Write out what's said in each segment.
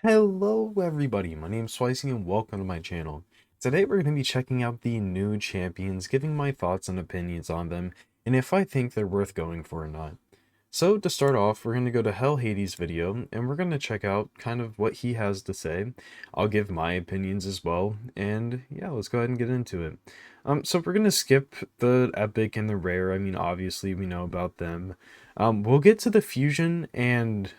Hello everybody, my name's Suiceyy and welcome to my channel. Today we're going to be checking out the new champions, giving my thoughts and opinions on them, and if I think they're worth going for or not. So to start off, we're going to go to Hell Hades' video, and we're going to check out kind of what he has to say. I'll give my opinions as well, and yeah, let's go ahead and get into it. So we're going to skip the epic and the rare. I mean, obviously we know about them. We'll get to the fusion and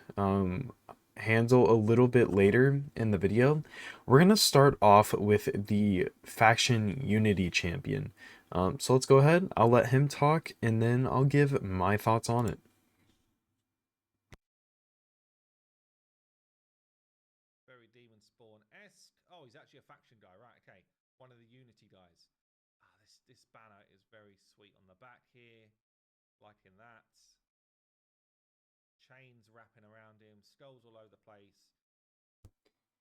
handle a little bit later in the video. We're going to start off with the faction unity champion. So let's go ahead. I'll let him talk and then I'll give my thoughts on it. Very Demon Spawn-esque. Oh, he's actually a faction guy, right? Okay, one of the Unity guys. This banner is very sweet on the back here, liking that. Chains wrapping around him, skulls all over the place.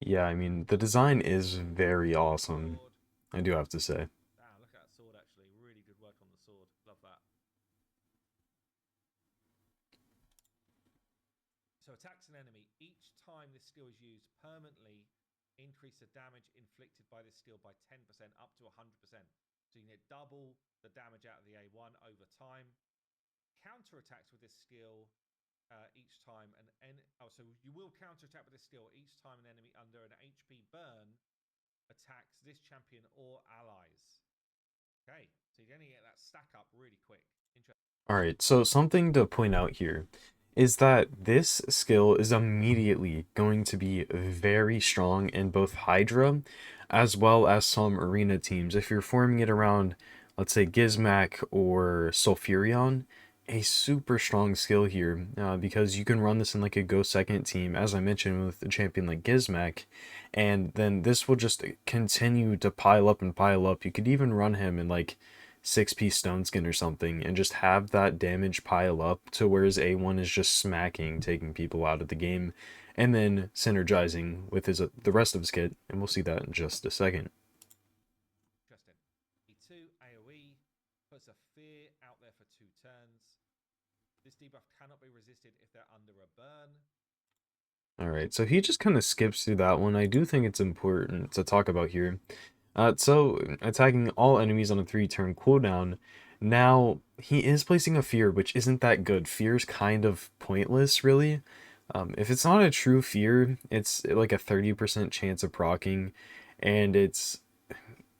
Yeah, I mean, the design is very awesome, Sword. I do have to say. Ah, look at that sword actually. Really good work on the sword. Love that. So attacks an enemy. Each time this skill is used, permanently increase the damage inflicted by this skill by 10% up to 100%. So you can get double the damage out of the A1 over time. Counter attacks with this skill each time so you will counter attack with this skill each time an enemy under an HP burn attacks this champion or allies. Okay, so you're going to get that stack up really quick. Alright, so something to point out here is that this skill is immediately going to be very strong in both Hydra as well as some arena teams. If you're forming it around, let's say, Gizmak or Sulfurion, a super strong skill here because you can run this in like a go second team, as I mentioned, with a champion like Gizmak, and then this will just continue to pile up and pile up. You could even run him in like 6-piece stone skin or something and just have that damage pile up to where his A1 is just smacking, taking people out of the game, and then synergizing with his the rest of his kit, and we'll see that in just a second. Interesting. E2 AoE puts a fear out there for 2 turns. This debuff cannot be resisted if they're under a burn. Alright, so he just kind of skips through that one. I do think it's important to talk about here. So attacking all enemies on a 3-turn cooldown. Now, he is placing a fear, which isn't that good. Fear's kind of pointless, really. If it's not a true fear, it's like a 30% chance of proccing, and it's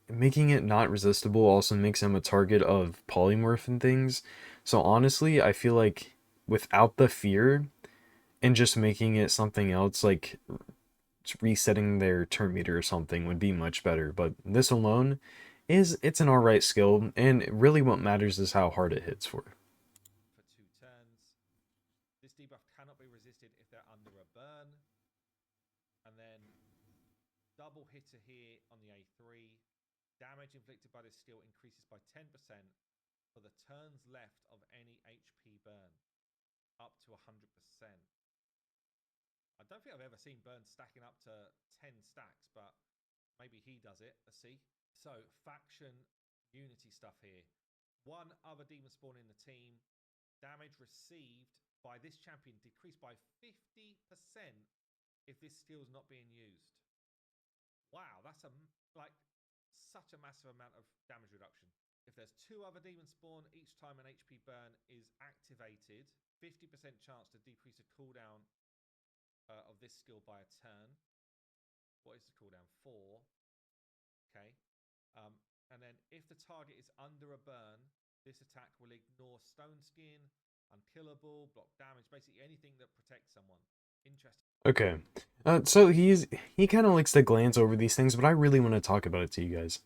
making it not resistible also makes him a target of polymorph and things. So honestly, I feel like without the fear and just making it something else, like resetting their turn meter or something, would be much better. But this alone it's an alright skill, and really what matters is how hard it hits for. For 2 turns. This debuff cannot be resisted if they're under a burn. And then double hitter here on the A3. Damage inflicted by this skill increases by 10% for the turns left of any HP burn, up to 100%. I don't think I've ever seen burns stacking up to 10 stacks, but maybe he does it. Let's see. So faction unity stuff here. One other demon spawn in the team. Damage received by this champion decreased by 50% if this skill is not being used. Wow, that's such a massive amount of damage reduction. If there's 2 other demon spawn each time an HP burn is activated, 50% chance to decrease the cooldown of this skill by a turn. What is the cooldown? 4. Okay. And then if the target is under a burn, this attack will ignore stone skin, unkillable, block damage, basically anything that protects someone. Interesting. Okay, so he kind of likes to glance over these things, but I really want to talk about it to you guys.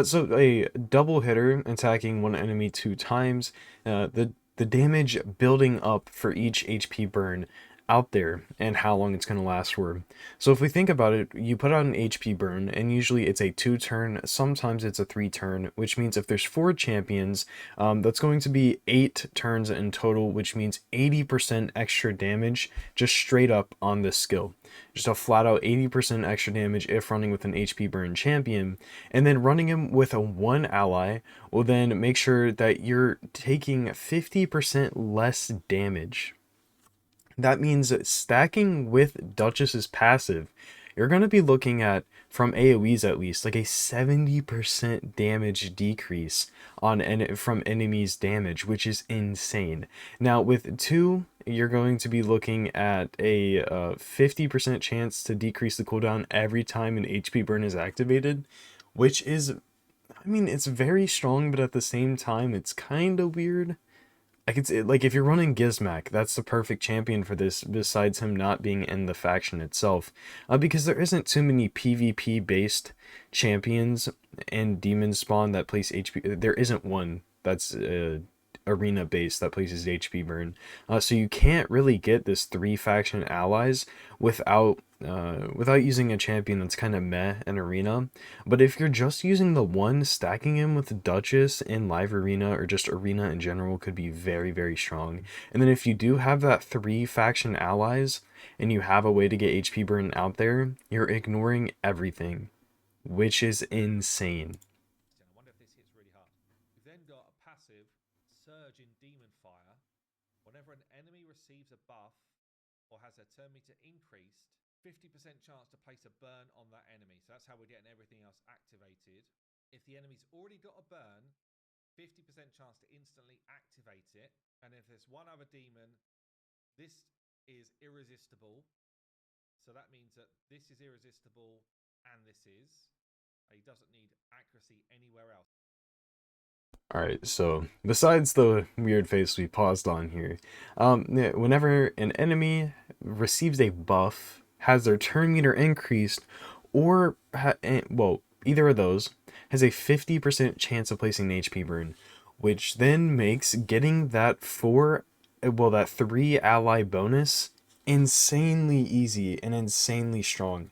So a double hitter attacking one enemy 2 times, the damage building up for each HP burn out there and how long it's going to last for. So if we think about it, you put out an HP burn and usually it's a 2-turn, sometimes it's a 3-turn, which means if there's 4 champions, that's going to be 8 turns in total, which means 80% extra damage just straight up on this skill. Just a flat out 80% extra damage if running with an HP burn champion, and then running him with a 1 ally will then make sure that you're taking 50% less damage. That means stacking with Duchess's passive you're going to be looking at, from AoEs at least, like a 70% damage decrease from enemies' damage, which is insane. Now, with 2, you're going to be looking at a 50% chance to decrease the cooldown every time an HP burn is activated, which is, I mean, it's very strong, but at the same time, it's kind of weird. I could say, like, if you're running Gizmak, that's the perfect champion for this, besides him not being in the faction itself. Because there isn't too many PvP-based champions in Demon Spawn that place HP. There isn't one that's arena based that places HP burn. So you can't really get this 3 faction allies without using a champion that's kind of meh in arena. But if you're just using the one, stacking him with Duchess in live arena or just arena in general could be very, very strong. And then if you do have that 3 faction allies and you have a way to get HP burn out there, you're ignoring everything, which is insane. I wonder if this hits really hard. We've then got a passive surge in demon fire. Whenever an enemy receives a buff or has their turn meter increased, 50% chance to place a burn on that enemy. So that's how we're getting everything else activated. If the enemy's already got a burn, 50% chance to instantly activate it. And if there's one other demon, this is irresistible. So that means that this is irresistible and this is. He doesn't need accuracy anywhere else. Alright, so besides the weird face we paused on here, whenever an enemy receives a buff, has their turn meter increased, or, well, either of those, has a 50% chance of placing an HP burn, which then makes getting that 3 ally bonus insanely easy and insanely strong.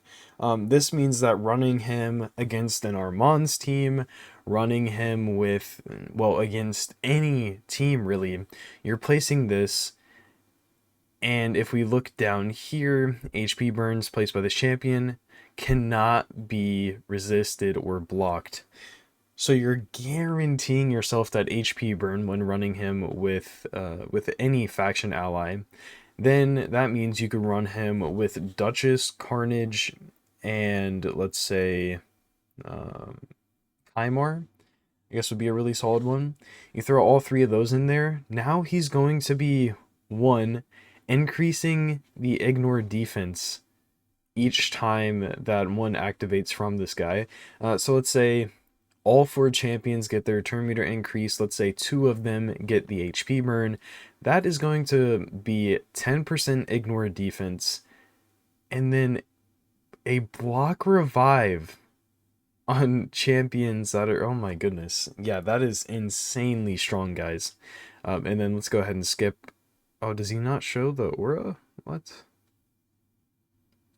This means that running him against an Armand's team, running him with, well, against any team really, you're placing this, and if we look down here, HP burns placed by the champion cannot be resisted or blocked. So you're guaranteeing yourself that HP burn when running him with any faction ally. Then that means you can run him with Duchess, Carnage, and let's say Kymar, I guess would be a really solid one. You throw all 3 of those in there. Now he's going to be, 1, increasing the ignore defense each time that one activates from this guy. So let's say all 4 champions get their turn meter increase. Let's say 2 of them get the HP burn. That is going to be 10% ignore defense. And then a block revive on champions that are, oh my goodness. Yeah, that is insanely strong, guys. And then let's go ahead and skip. Oh, does he not show the aura? What?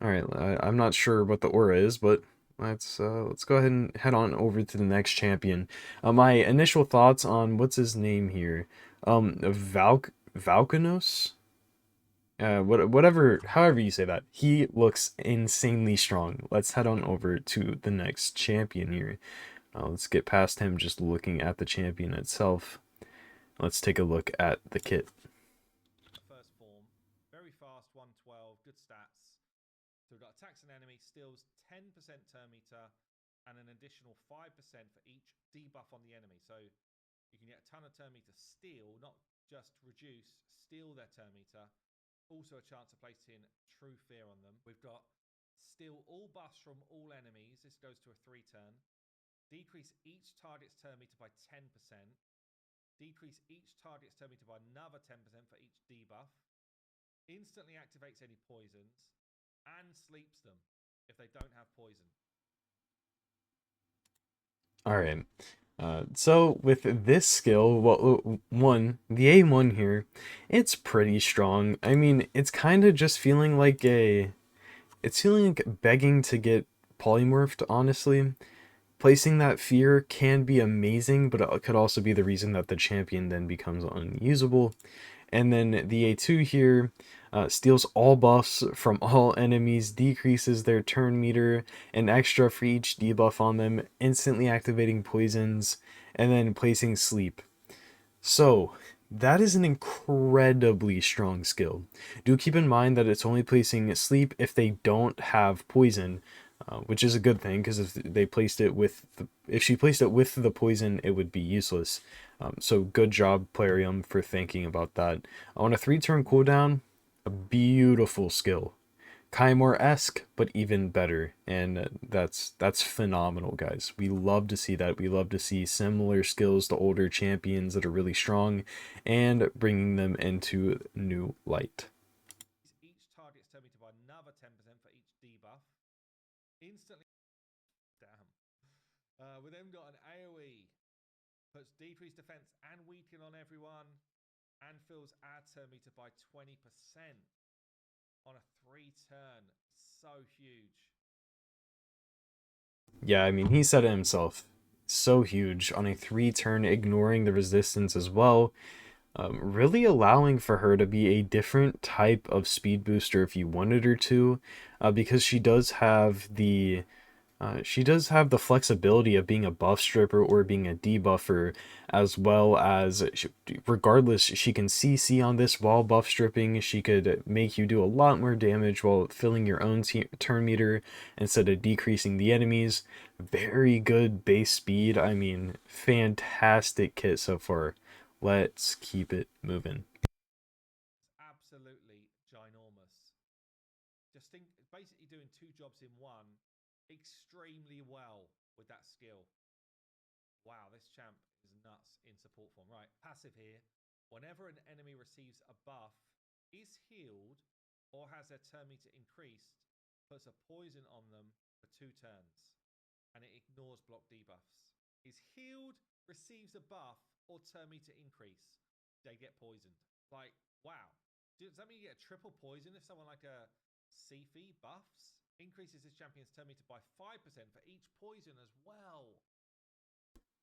Alright, I'm not sure what the aura is, but let's go ahead and head on over to the next champion. My initial thoughts on what's his name here. Volcanos? Whatever, however you say that. He looks insanely strong. Let's head on over to the next champion here. Let's get past him just looking at the champion itself. Let's take a look at the kit. First form, very fast, 112, good stats. So we've got attacks an enemy, steals 10% turn meter, and an additional 5% for each debuff on the enemy. So you can get a ton of turn meter steal, not just reduce, steal their turn meter. Also a chance of placing True Fear on them. We've got steal all buffs from all enemies. This goes to a 3 turn. Decrease each target's turn meter by 10%. Decrease each target's turn meter by another 10% for each debuff. Instantly activates any poisons. And sleeps them if they don't have poison. Alright. So with this skill, well, the A1 here, it's pretty strong. I mean, it's kind of just feeling like it's feeling like begging to get polymorphed, honestly. Placing that fear can be amazing, but it could also be the reason that the champion then becomes unusable. And then the A2 here steals all buffs from all enemies, decreases their turn meter, an extra for each debuff on them, instantly activating poisons, and then placing sleep. So, That is an incredibly strong skill. Do keep in mind that it's only placing sleep if they don't have poison, which is a good thing because if they placed it with if she placed it with the poison, it would be useless. So good job, Plarium, for thinking about that. On a 3-turn cooldown, a beautiful skill. Kymore-esque, but even better, and that's phenomenal, guys. We love to see that. We love to see similar skills to older champions that are really strong, and bringing them into new light. Each target's turned me to buy another 10% for each debuff. Instantly, damn. We then got an AoE. Puts decreased defense and weaken on everyone. And fills ad turn meter by 20% on a 3-turn. So huge. Yeah, I mean, he said it himself. So huge on a 3-turn, ignoring the resistance as well. Really allowing for her to be a different type of speed booster if you wanted her to, because she does have the flexibility of being a buff stripper or being a debuffer, as well as, regardless, she can CC on this while buff stripping. She could make you do a lot more damage while filling your own turn meter instead of decreasing the enemies. Very good base speed. I mean, fantastic kit so far. Let's keep it moving. Absolutely ginormous. Just think, basically doing 2 jobs in one extremely well with that skill. Wow, this champ is nuts in support form. Right, passive here. Whenever an enemy receives a buff, is healed, or has their turn meter increased, puts a poison on them for 2 turns, and it ignores block debuffs. Is healed, receives a buff, or turn meter increase, they get poisoned. Like, wow. Does that mean you get a triple poison if someone like a Suiceyy buffs? Increases his champion's turn meter by 5% for each poison as well.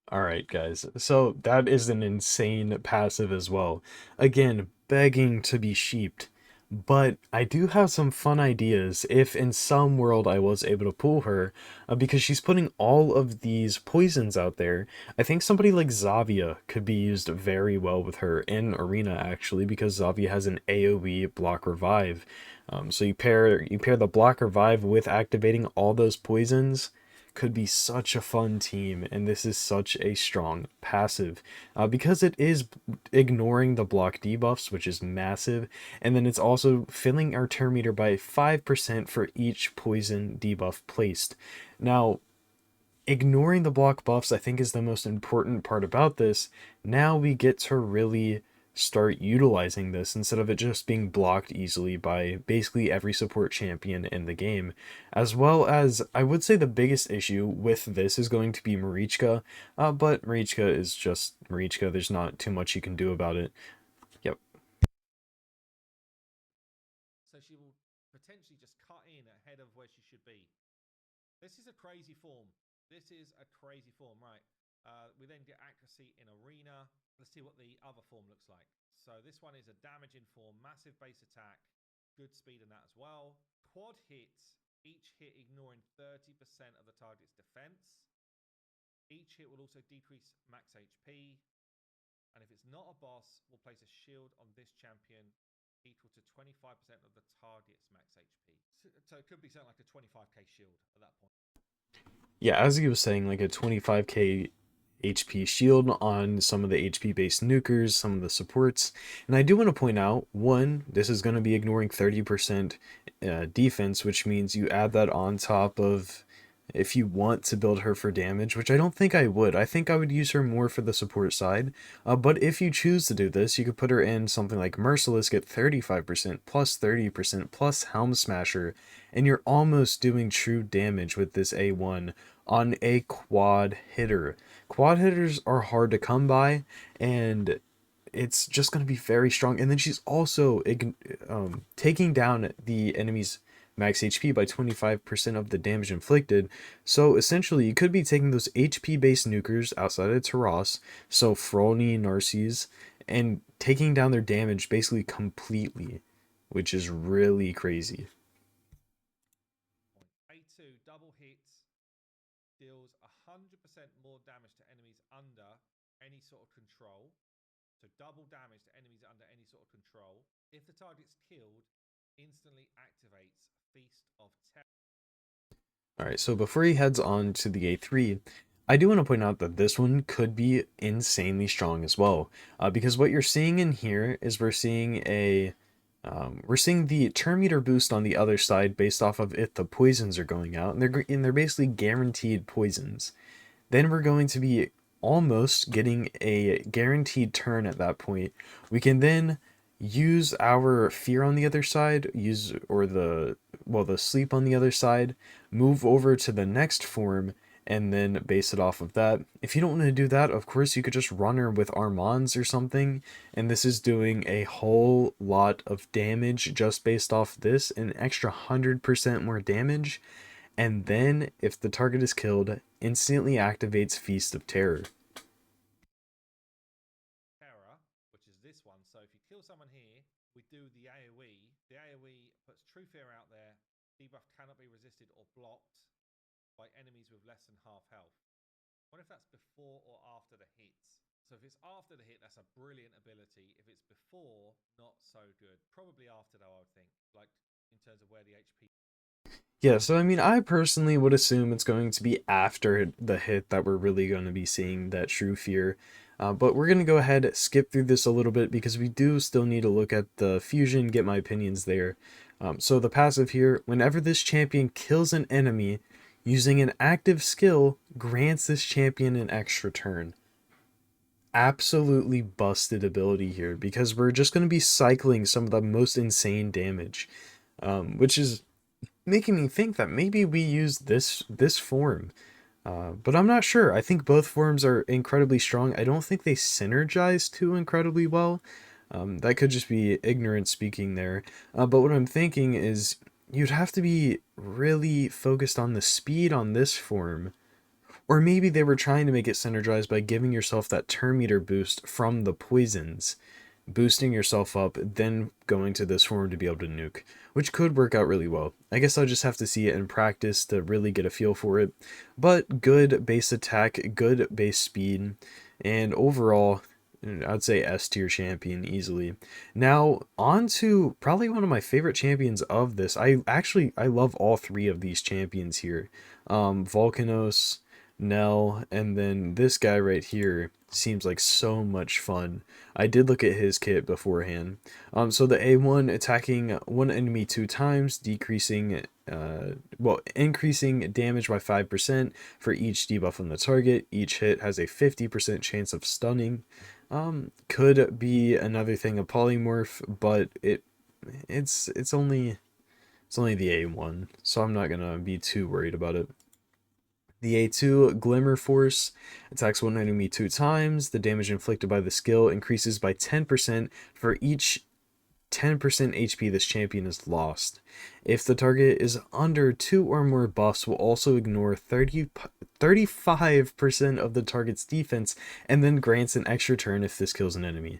All right, guys. So that is an insane passive as well. Again, begging to be sheeped. But I do have some fun ideas if in some world I was able to pull her, because she's putting all of these poisons out there. I think somebody like Zavia could be used very well with her in Arena, actually, because Zavia has an AoE block revive. So you pair the block revive with activating all those poisons, could be such a fun team, and this is such a strong passive, because it is ignoring the block debuffs, which is massive, and then it's also filling our turn meter by 5% for each poison debuff placed. Now, ignoring the block buffs, I think, is the most important part about this. Now we get to really start utilizing this instead of it just being blocked easily by basically every support champion in the game. As well as, I would say the biggest issue with this is going to be Marichka, but Marichka is just Marichka. There's not too much you can do about it. Yep. So she will potentially just cut in ahead of where she should be. This is a crazy form. This is a crazy form, right? We then get accuracy in arena. Let's see what the other form looks like. So this one is a damaging form, massive base attack, good speed in that as well. Quad hits, each hit ignoring 30% of the target's defense. Each hit will also decrease max HP. And if it's not a boss, we'll place a shield on this champion equal to 25% of the target's max HP. So it could be something like a 25k shield at that point. Yeah, as he was saying, like a 25k HP shield on some of the HP based nukers, some of the supports. And I do want to point out, one, this is going to be ignoring 30% defense, which means you add that on top of if you want to build her for damage, which I don't think I would. I think I would use her more for the support side. But if you choose to do this, you could put her in something like Merciless, get 35% plus 30% plus Helm Smasher, and you're almost doing true damage with this A1 on a quad hitter. Quad hitters are hard to come by, and it's just going to be very strong. And then she's also taking down the enemy's max HP by 25% of the damage inflicted. So essentially, you could be taking those HP based nukers outside of Taras, so Frolny, Narcies, and taking down their damage basically completely, which is really crazy. A2 double hits deals 100% more damage to enemies under any sort of control. So double damage to enemies under any sort of control. If the target's killed, instantly activates Feast of Terror. Alright, so before he heads on to the A3, I do want to point out that this one could be insanely strong as well. Because what you're seeing in here is we're seeing the turn meter boost on the other side based off of if the poisons are going out, and they're basically guaranteed poisons. Then we're going to be almost getting a guaranteed turn at that point. We can then use our fear on the other side, the sleep on the other side, move over to the next form, and then base it off of that. If you don't want to do that, of course you could just run her with Armands or something, and this is doing a whole lot of damage just based off this, an extra 100% more damage. And then, if the target is killed, instantly activates Feast of Terror. Terror, which is this one. So if you kill someone here, we do the AoE. The AoE puts True Fear out there. Debuff cannot be resisted or blocked by enemies with less than half health. What if that's before or after the hits? So if it's after the hit, that's a brilliant ability. If it's before, not so good. Probably after though, I would think, like in terms of where the HP. Yeah, so I mean, I personally would assume it's going to be after the hit that we're really going to be seeing that True Fear. But we're going to go ahead, skip through this a little bit because we do still need to look at the fusion, get my opinions there. So the passive here, whenever this champion kills an enemy using an active skill, grants this champion an extra turn. Absolutely busted ability here because we're just going to be cycling some of the most insane damage, which is making me think that maybe we use this form. But I'm not sure. I think both forms are incredibly strong. I don't think they synergize too incredibly well. That could just be ignorant speaking there. But what I'm thinking is you'd have to be really focused on the speed on this form. Or maybe they were trying to make it synergized by giving yourself that turn meter boost from the poisons, boosting yourself up, then going to this form to be able to nuke, which could work out really well. I guess I'll just have to see it in practice to really get a feel for it. But good base attack, good base speed, and overall, I'd say S tier champion easily. Now, on to probably one of my favorite champions of this. I love all three of these champions here. Volcanos, Nell, and then this guy right here seems like so much fun. I did look at his kit beforehand. So the A1 attacking one enemy 2 times, increasing damage by 5% for each debuff on the target. Each hit has a 50% chance of stunning. Could be another thing of polymorph, but it's only the A1, so I'm not gonna be too worried about it. The A2 Glimmer Force attacks one enemy 2 times. The damage inflicted by the skill increases by 10% for each 10% HP this champion has lost. If the target is under 2 or more buffs, will also ignore 35% of the target's defense and then grants an extra turn if this kills an enemy.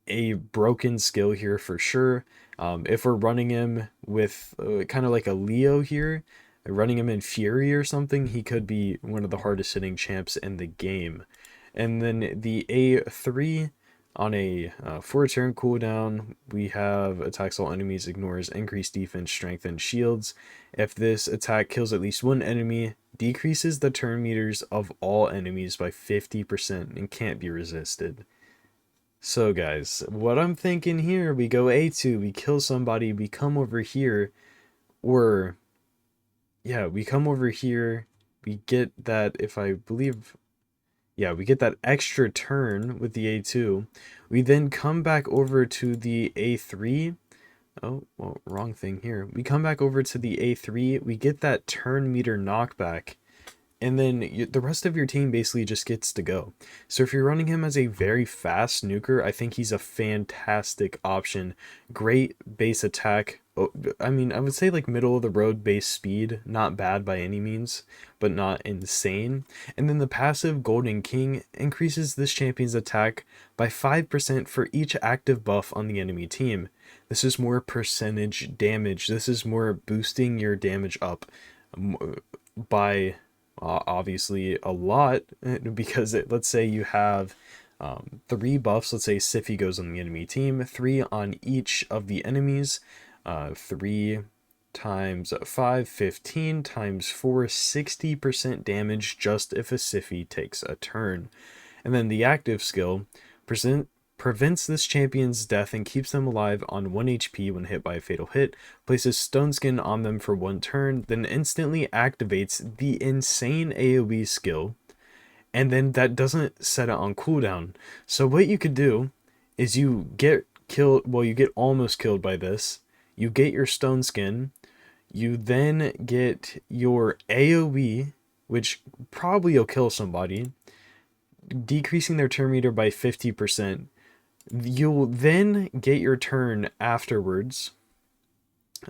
A broken skill here for sure. If we're running him with kind of like a Leo here, running him in Fury or something, he could be one of the hardest hitting champs in the game. And then the A3 on a 4-turn cooldown, we have attacks all enemies, ignores increased defense, strength, and shields. If this attack kills at least one enemy, decreases the turn meters of all enemies by 50% and can't be resisted. So guys, what I'm thinking here, we go A2, we kill somebody, we come over here, or yeah, we come over here, we get that, if I believe, yeah, we get that extra turn with the A2. We then come back over to the A3. Oh, well, wrong thing here. We come back over to the A3, we get that turn meter knockback, and then the rest of your team basically just gets to go. So if you're running him as a very fast nuker, I think he's a fantastic option. Great base attack. I mean, I would say like middle of the road base speed, not bad by any means, but not insane. And then the passive Golden King increases this champion's attack by 5% for each active buff on the enemy team. This is more percentage damage. This is more boosting your damage up by obviously a lot, because let's say you have 3 buffs. Let's say Suiceyy goes on the enemy team, 3 on each of the enemies. 3 times 5, 15 times 4, 60% damage just if a Suiceyy takes a turn. And then the active skill prevents this champion's death and keeps them alive on 1 HP when hit by a fatal hit, places Stone Skin on them for 1 turn, then instantly activates the insane AoE skill, and then that doesn't set it on cooldown. So what you could do is you get killed, well, you get almost killed by this, you get your Stone Skin, you then get your AoE, which probably will kill somebody, decreasing their turn meter by 50%. You'll then get your turn afterwards,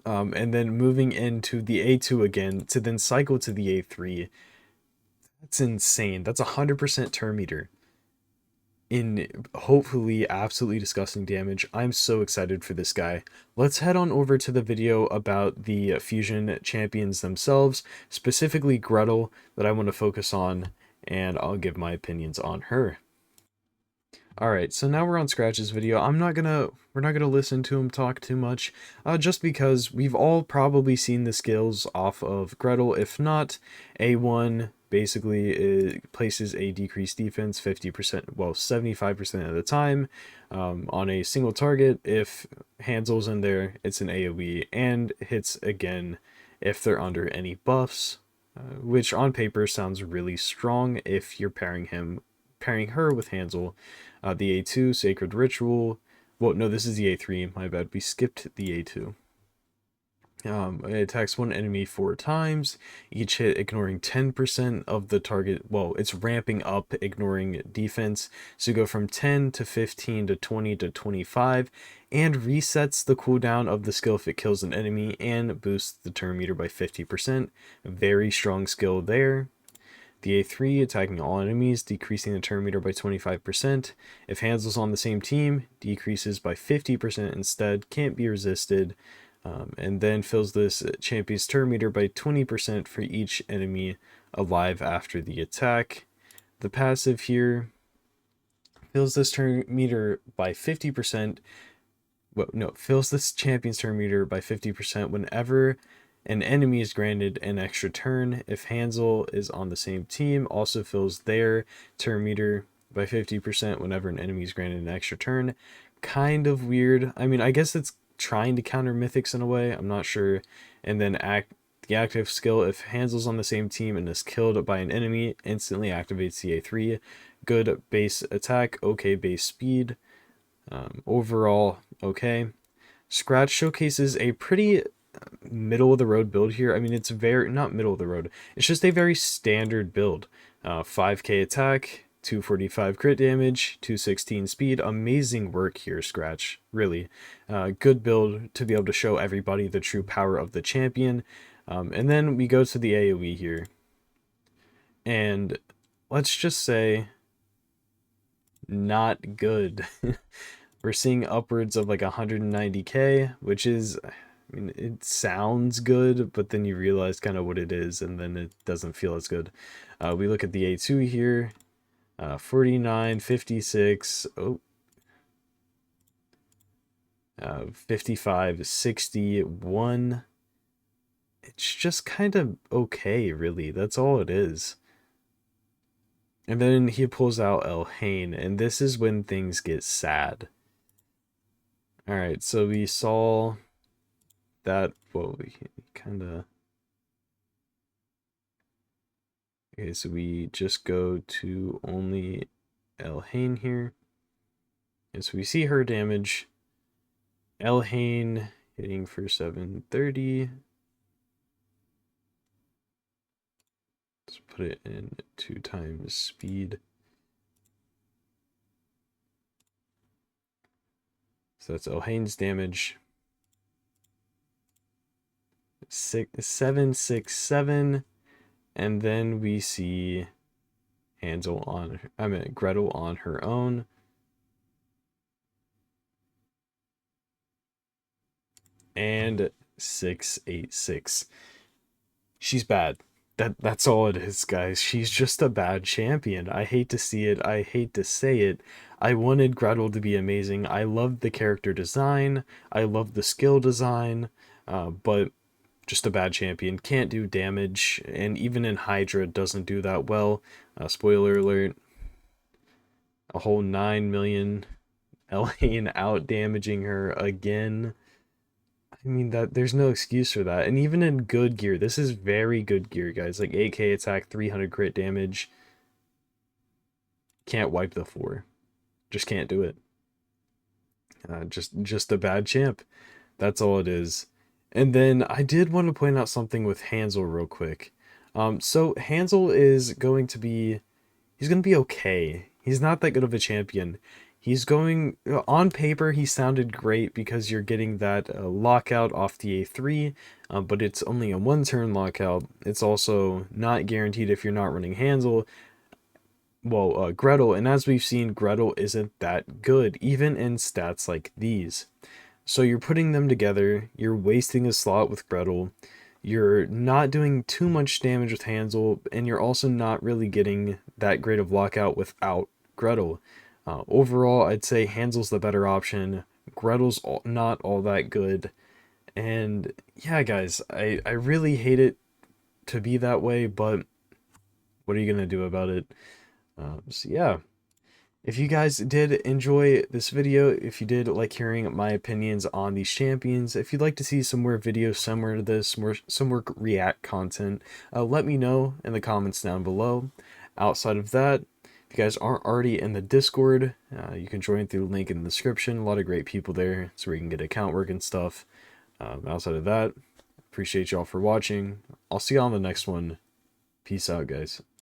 and then moving into the A2 again to then cycle to the A3. That's insane. That's 100% turn meter in hopefully absolutely disgusting damage. I'm so excited for this guy. Let's head on over to the video about the fusion champions themselves, specifically Gredle, that I want to focus on, and I'll give my opinions on her. Alright, so now we're on Scratch's video. We're not gonna listen to him talk too much, just because we've all probably seen the skills off of Gredle. If not, A1 basically places a decreased defense 50%, well, 75% of the time, on a single target. If Hansel's in there, it's an AoE, and hits again if they're under any buffs, which on paper sounds really strong if you're pairing her with Hansel. The A2, Sacred Ritual. Well, no, this is the A3. My bad. We skipped the A2. It attacks one enemy 4 times. Each hit ignoring 10% of the target. Well, it's ramping up, ignoring defense. So you go from 10 to 15 to 20 to 25. And resets the cooldown of the skill if it kills an enemy. And boosts the turn meter by 50%. Very strong skill there. The A3, attacking all enemies, decreasing the turn meter by 25%. If Hansel's on the same team, decreases by 50% instead, can't be resisted. And then fills this champion's turn meter by 20% for each enemy alive after the attack. The passive here fills this turn meter by 50%. Well, no, fills this champion's turn meter by 50% whenever an enemy is granted an extra turn. If Hansel is on the same team, also fills their turn meter by 50% whenever an enemy is granted an extra turn. Kind of weird. I mean, I guess it's trying to counter mythics in a way. I'm not sure. And then the active skill, if Hansel's on the same team and is killed by an enemy, instantly activates the A3. Good base attack, okay base speed. Overall, okay. Scratch showcases a pretty middle of the road build here. I mean, it's very not middle of the road, it's just a very standard build. 5k attack, 245 crit damage, 216 speed. Amazing work here, Scratch. Really good build to be able to show everybody the true power of the champion. And then we go to the AoE here, and let's just say not good. We're seeing upwards of like 190k, which is, I mean, it sounds good, but then you realize kind of what it is, and then it doesn't feel as good. We look at the A2 here, 49, 56, 55, 61. It's just kind of okay, really. That's all it is. And then he pulls out Elhain, and this is when things get sad. Alright, so we saw that, well, we kind of... Okay, so we just go to only Elhain here. And so we see her damage. Elhain hitting for 730. Let's put it in 2 times speed. So that's Elhain's damage. 767. And then we see Gredle on her own. And 686. She's bad. That's all it is, guys. She's just a bad champion. I hate to see it. I hate to say it. I wanted Gredle to be amazing. I loved the character design. I loved the skill design. But just a bad champion. Can't do damage, and even in Hydra doesn't do that well. Spoiler alert. A whole 9 million Elaine out damaging her again. I mean, that there's no excuse for that. And even in good gear, this is very good gear, guys. Like AK attack, 300 crit damage. Can't wipe the 4. Just can't do it. Just a bad champ. That's all it is. And then I did want to point out something with Hansel real quick. So Hansel is going to be, he's going to be okay. He's not that good of a champion. He's going, on paper, he sounded great because you're getting that lockout off the A3, but it's only a 1-turn lockout. It's also not guaranteed if you're not running Hansel. Well, Gredle, and as we've seen, Gredle isn't that good, even in stats like these. So you're putting them together, you're wasting a slot with Gredle, you're not doing too much damage with Hansel, and you're also not really getting that great of lockout without Gredle. Overall, I'd say Hansel's the better option. Gredle's not all that good. And yeah, guys, I really hate it to be that way, but what are you going to do about it? So yeah. If you guys did enjoy this video, if you did like hearing my opinions on these champions, if you'd like to see some more videos similar to this, some more react content, let me know in the comments down below. Outside of that, if you guys aren't already in the Discord, you can join through the link in the description. A lot of great people there, so we can get account work and stuff. Outside of that, appreciate y'all for watching. I'll see y'all on the next one. Peace out, guys.